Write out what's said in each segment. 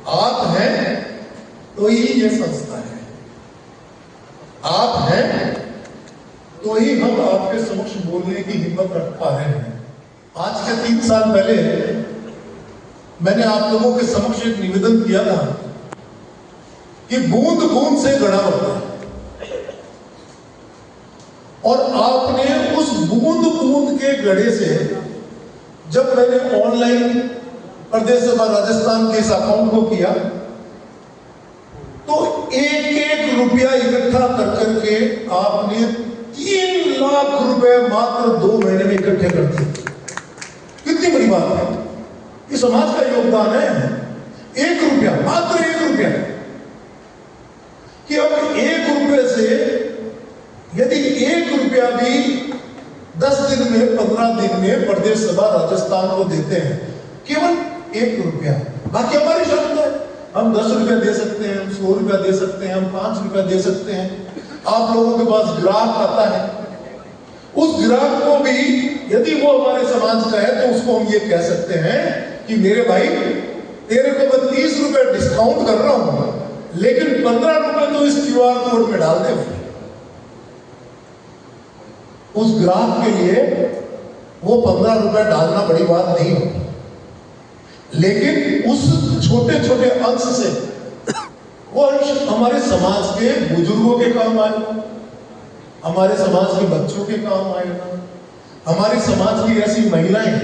आप हैं तो ही ये संस्था है, आप हैं तो ही हम आपके समक्ष बोलने की हिम्मत रख पा रहे हैं। आज के 3 साल पहले मैंने आप लोगों के समक्ष एक निवेदन किया था कि बूंद बूंद से घड़ा बनता है, और आपने उस बूंद बूंद के घड़े से, जब मैंने ऑनलाइन प्रदेश सभा राजस्थान के इस अकाउंट को किया तो 1-1 रुपया इकट्ठा कर करके आपने 3 लाख रुपए मात्र 2 महीने में इकट्ठे कर दिए। कितनी बड़ी बात है, ये समाज का योगदान है। 1 रुपया, मात्र 1 रुपया, कि अब 1 रुपये से यदि 1 रुपया भी 10 दिन में, 15 दिन में प्रदेश सभा राजस्थान को देते हैं, केवल 1 रुपया, बाकी हमारी शर्त है, हम 10 रुपया दे सकते हैं, हम 100 रुपया दे सकते हैं, हम 5 रुपया दे सकते हैं। आप लोगों के पास ग्राहक आता है, उस ग्राहक को भी यदि वो हमारे समाज का है तो उसको हम ये कह सकते हैं कि मेरे भाई, तेरे को मैं 30 रुपए डिस्काउंट कर रहा हूं, लेकिन 15 रुपए तो इस QR कोड में डाल दे। उस ग्राहक के लिए वो 15 रुपए डालना बड़ी बात नहीं होती, लेकिन उस छोटे छोटे अंश से वो अंश हमारे समाज के बुजुर्गों के काम आएगा, हमारे समाज के बच्चों के काम आएगा, हमारे समाज की ऐसी महिलाएं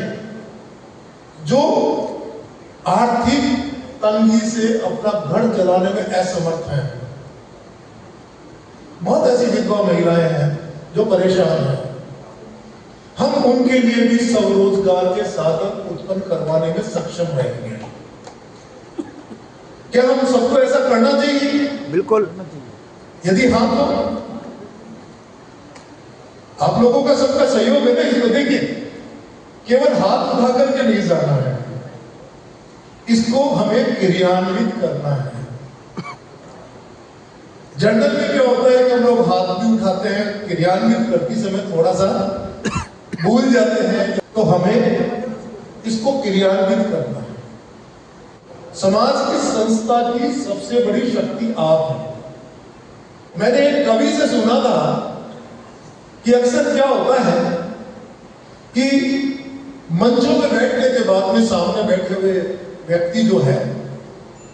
जो आर्थिक तंगी से अपना घर चलाने में असमर्थ हैं, बहुत ऐसी विधवा महिलाएं हैं जो परेशान हैं, हम उनके लिए भी स्वरोजगार के साधन उत्पन्न करवाने में सक्षम रहेंगे। क्या हम सबको ऐसा करना चाहिए? बिल्कुल। यदि हाँ तो आप लोगों का सबका सहयोग है ना इसमें। देखिए, केवल हाथ उठा करके नहीं जाना है, इसको हमें क्रियान्वित करना है। जनरल में क्या होता है कि हम लोग हाथ भी उठाते हैं, क्रियान्वित करते समय थोड़ा सा भूल जाते हैं, तो हमें इसको क्रियान्वित करना है। समाज की संस्था की सबसे बड़ी शक्ति आप हैं। मैंने एक कवि से सुना था कि अक्सर क्या होता है कि मंचों में बैठने के बाद में सामने बैठे हुए व्यक्ति जो है,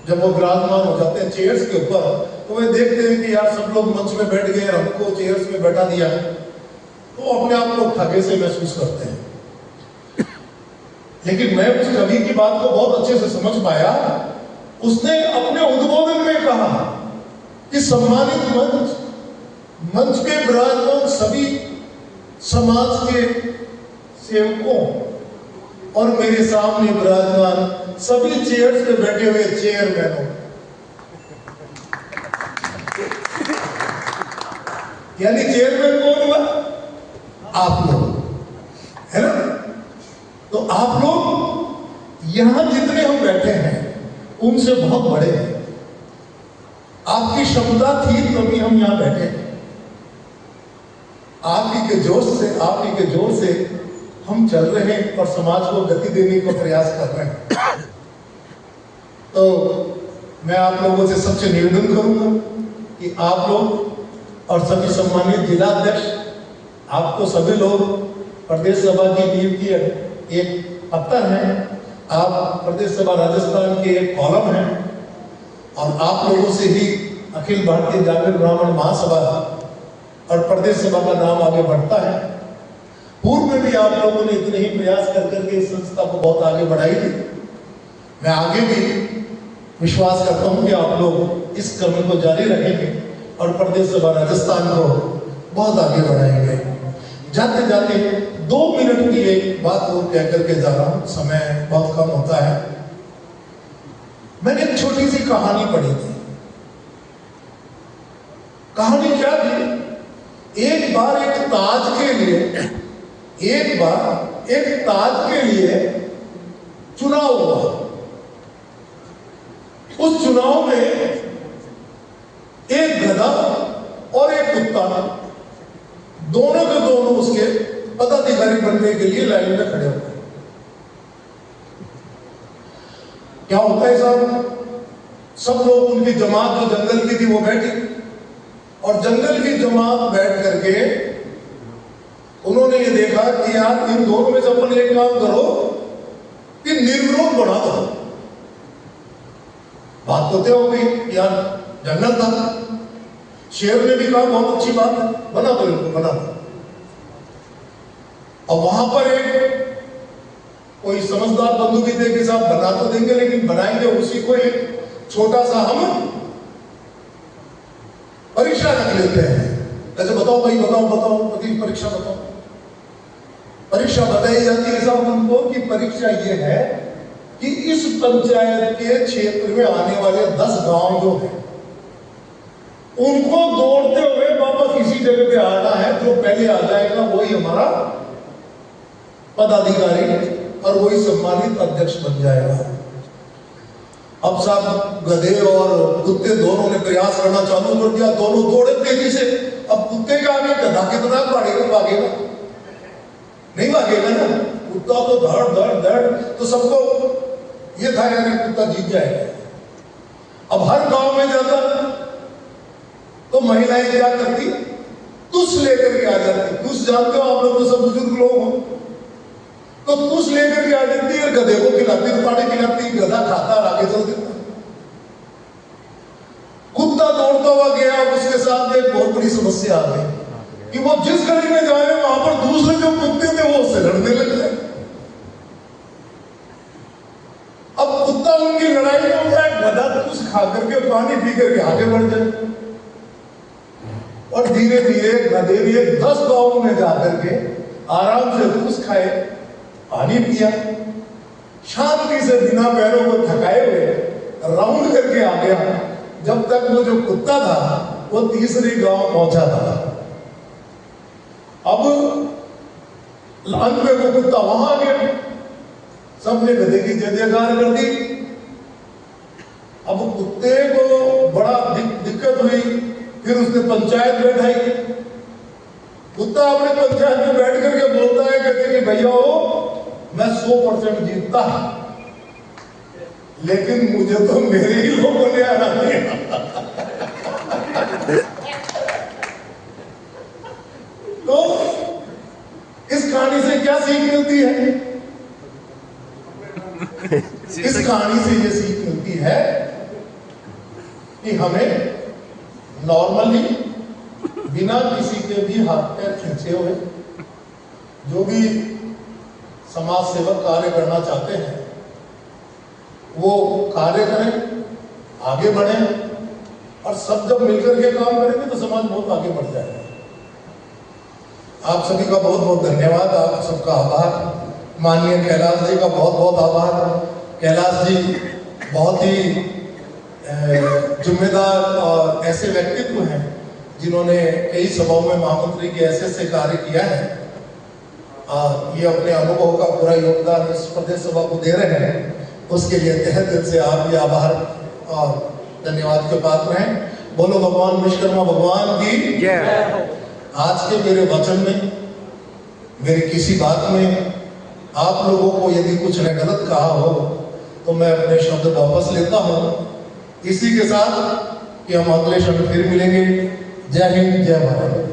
जब वो विराजमान हो जाते हैं चेयर्स के ऊपर, तो वे देखते हैं कि यार सब लोग मंच में बैठ गए, हमको चेयर्स में बैठा दिया है, तो अपने आप को ठगे से महसूस करते हैं। लेकिन मैं उस कवि की बात को बहुत अच्छे से समझ पाया। उसने अपने उद्बोधन में कहा कि सम्मानित मंच पे विराजमान सभी समाज के सेवकों और मेरे सामने विराजमान सभी चेयर्स पे बैठे हुए चेयरमैनों, यानी चेयरमैन कौन हुआ? आप लोग, है ना? तो आप लोग यहां जितने हम बैठे हैं उनसे बहुत बड़े हैं। आपकी क्षमता थी तभी हम यहां बैठे हैं। आप ही के जोश से, आप ही के जोर से हम चल रहे हैं और समाज को गति देने का प्रयास कर रहे हैं। तो मैं आप लोगों से सबसे निवेदन करूंगा कि आप लोग और सभी सम्मानित जिला अध्यक्ष, आपको सभी लोग प्रदेश सभा की नींव की एक पत्थर हैं, आप प्रदेश सभा राजस्थान के एक कॉलम हैं, और आप लोगों से ही अखिल भारतीय जागरण ब्राह्मण महासभा और प्रदेश सभा का नाम आगे बढ़ता है। पूर्व में भी आप लोगों ने इतने ही प्रयास कर करके इस संस्था को बहुत आगे बढ़ाई थी। मैं आगे भी विश्वास करता हूं कि आप लोग इस क्रम को जारी रखेंगे और प्रदेश सभा राजस्थान को बहुत आगे बढ़ाएंगे। जाते जाते 2 मिनट की एक बात और कह करके जा रहा हूं, समय बहुत कम होता है। मैंने एक छोटी सी कहानी पढ़ी थी। कहानी क्या थी? एक बार एक ताज के लिए चुनाव हुआ। उस चुनाव में एक गधा और एक कुत्ता, दोनों के दोनों उसके पदाधिकारी बनने के लिए लाइन में खड़े हो गए। क्या होता है साहब, सब लोग उनकी जमात जो जंगल की थी वो बैठी, और जंगल की जमात बैठ करके उन्होंने ये देखा कि यार इन दोनों में से अपन एक काम करो कि निर्विरोध बना दो। बात तो तय हो गई यार, जंगल था, शेर ने भी कहा बहुत अच्छी बात है, बना दो इनको, बना दो। अब वहां पर एक कोई समझदार बंधु भी थे कि साहब बना तो देंगे लेकिन बनाएंगे उसी को एक छोटा सा हम परीक्षा रख लेते हैं। ऐसे बताओ भाई, बताओ बताओ परीक्षा बताओ। परीक्षा बताई जाती है साहब उनको कि परीक्षा ये है कि इस पंचायत के क्षेत्र में आने वाले 10 गांव जो है उनको दौड़ते हुए वापस इसी जगह पे आना है। जो पहले आ जाएगा वही हमारा पदाधिकारी और वही सम्मानित अध्यक्ष बन जाएगा। अब साहब गधे और कुत्ते दोनों ने प्रयास करना चालू कर दिया, दोनों दौड़े तेजी से। अब कुत्ते के आगे गधा कितना भागेगा? नहीं भागेगा ना, कुत्ता तो धड़ धड़ धड़, तो सबको ये था यार कुत्ता जीत जाएगा। अब हर गांव में जाता तो महिलाएं क्या करती, तुस लेकर के आ जाती। तुस जानते हो आप लोग, तो सब बुजुर्ग लोग हो, तो तुस लेकर के आ जाती है, गधे को खिलाती, पानी खिलाती, गधा खाता और आगे चल देता। कुत्ता दौड़ता हुआ गया, उसके साथ एक बहुत बड़ी समस्या आ गई कि वो जिस गली में जाए वहां पर दूसरे जो कुत्ते थे वो उससे लड़ने लग गए। अब कुत्ता उनकी लड़ाई में होता है, गधा तुस खा करके पानी पी करके आगे बढ़ जाए। और धीरे धीरे गधे भी 10 गांवों में जाकर के आराम से तुस खाए, पानी पिया, शांति से बिना पैरों को थकाए हुए राउंड करके आ गया, जब तक वो जो कुत्ता था वो तीसरी गांव पहुंचा था। अब अंत में वो कुत्ता वहां आ गया, सबने गधे की जय जयकार कर दी। अब कुत्ते को बड़ा दिक्कत हुई, फिर उसने पंचायत बैठाई। कुत्ता अपने पंचायत में बैठ करके बोलता है कहते कि भैया हो, मैं 100% जीतता, लेकिन मुझे तो मेरे ही लोगों ने हरा दिया। तो इस कहानी से क्या सीख मिलती है? इस कहानी से ये सीख मिलती है कि हमें नॉर्मली बिना किसी के भी हाथ पैर खींचे हुए जो भी समाज सेवक कार्य करना चाहते हैं वो कार्य करें, आगे बढ़ें, और सब जब मिलकर के काम करेंगे तो समाज बहुत आगे बढ़ जाएगा। आप सभी का बहुत बहुत धन्यवाद, आप सबका आभार। माननीय कैलाश जी का बहुत बहुत आभार। कैलाश जी बहुत ही जिम्मेदार और ऐसे व्यक्तित्व हैं जिन्होंने कई सभाओं में महामंत्री के ऐसे कार्य किया है। ये अपने अनुभव का पूरा योगदान इस प्रदेश सभा को दे रहे हैं, उसके लिए तहे दिल से आप भी आभार और धन्यवाद के पात्र हैं। बोलो भगवान विश्वकर्मा भगवान की जय। आज के मेरे वचन में, मेरी किसी बात में आप लोगों को यदि कुछ ने गलत कहा हो तो मैं अपने शब्द वापस लेता हूँ, इसी के साथ कि हम अगले शब्द फिर मिलेंगे। जय हिंद, जय भारत।